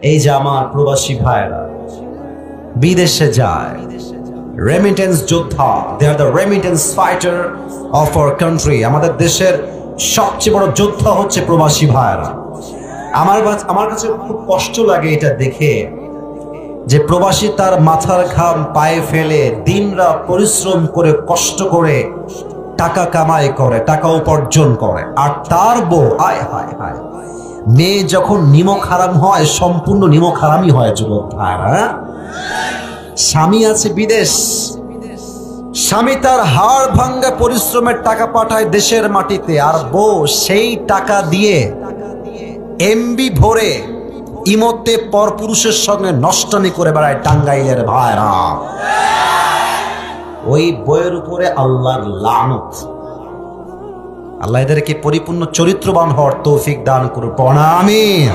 এই যে আমার প্রবাসী ভাইরা বিদেশে যায়, রেমিটেন্স যোদ্ধা, they are the remittance fighter of our country. আমাদের দেশের সবচেয়ে বড় যোদ্ধা হচ্ছে প্রবাসী ভাইরা। আমার কাছে খুব কষ্ট লাগে এটা দেখে যে প্রবাসী তার মাথার ঘাম পায়ে ফেলে দিনরাত পরিশ্রম করে কষ্ট করে টাকা কামাই করে, টাকা উপার্জন করে, আর তার বউ হায় হায় হায়, মেয়ে যখন নিমক হারাম হয় সম্পূর্ণ নিমক হারামই হয়। যুবক ভাইরা, স্বামী আছে বিদেশ, স্বামী তার হাড় ভাঙ্গা পরিশ্রমের টাকা পাঠায় দেশের মাটিতে, আর বউ সেই টাকা দিয়ে এমবি ভরে ইমতে পরপুরুষের সঙ্গে নষ্টানি করে বেড়ায় টাঙ্গাইলের ভাইরা। ওই বইয়ের উপরে আল্লাহর লানত। আল্লাহ এদেরকে পরিপূর্ণ চরিত্রবান হওয়ার তৌফিক দান করুন, আমিন।